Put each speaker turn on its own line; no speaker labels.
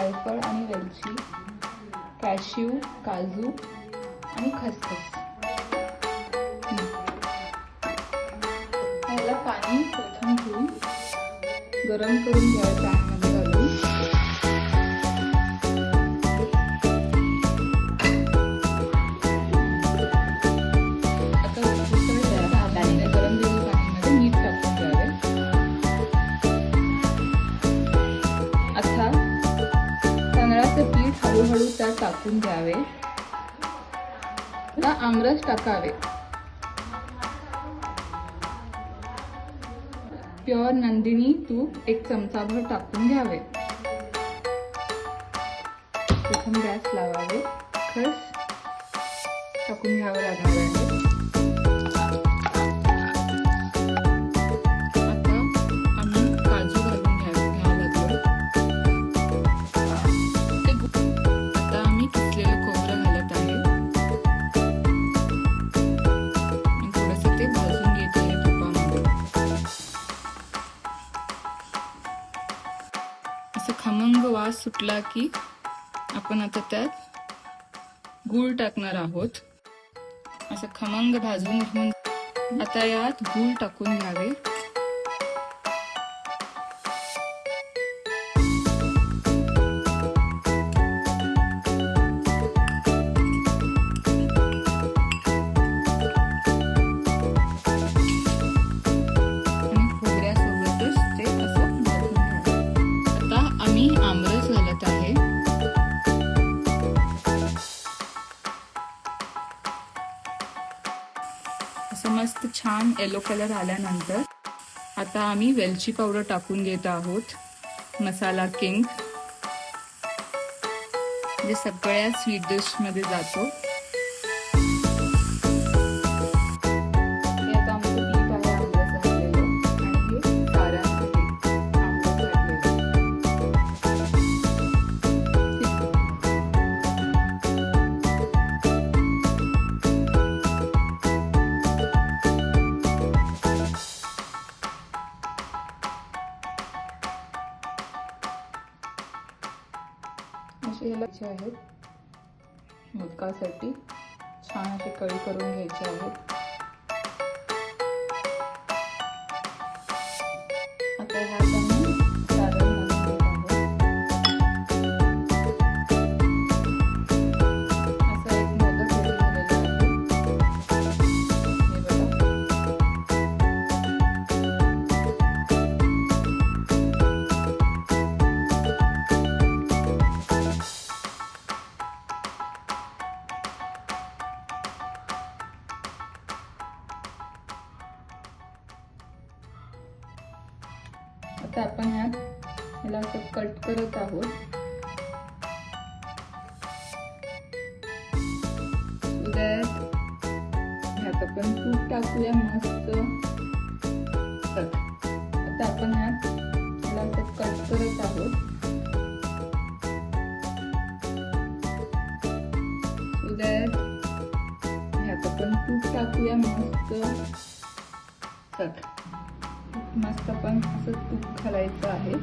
जायफळ आणि वेलची, कॅश्यू, काजू आणि खसखस. याला पाणी प्रथम घेऊन गरम करून घ्यावे पॅनमध्ये घालून. आता पाण्याने गरम केलेल्या पाण्यामध्ये मीठ टाकून घ्यावे. आता तांदळाचे पीठ हळूहळू त्यात टाकून द्यावे. आता आमरस टाकावे. प्युअर नंदिनी तूप 1 चमचाभर टाकून घ्यावे. प्रथम गॅस लावावे. खस टाकून घ्यावं लागणार आहे. आता आम्ही काजू घालून घ्यायला लागलो. आता आम्ही किसलेलं खोबरं घालत आहे. थोडंसं ते भाजून घेत आहे तुपामध्ये. असं खमंग वास सुटला की आपण आता त्यात गूळ टाकणार आहोत. असं खमंग भाजून घेऊन आता यात गूळ टाकून घ्यावे. आणि खोबऱ्यासोबतच ते असं भाजून घ्यावे. आता आम्ही आमरस घालत आहे. असं मस्त छान येलो कलर आल्यानंतर आता आम्ही वेलची पावडर टाकून घेत आहोत. मसाला किंग, जे सगळ्या स्वीट डिश मध्ये जातो. हे आता आमचं पीठ आहे आमरस घातलेलं आणि हे सारण आहे आमरस घातलेलं. असे याला आहेत. मोदकासाठी छान अशी कळी करून घ्यायची आहे. आता ह्यात आम्ही सारण घालून घेत आहोत. असा एक मोदक रेडी झालेला आहे. हे बघा. आता आपण याला असं कट करत आहोत. ह्यात आपण तूप टाकूया मस्त. आता आपण याला असं कट करत आहोत. ह्यात आपण तूप टाकूया मस्त. मस्त पण असं तूप घालायचं आहे.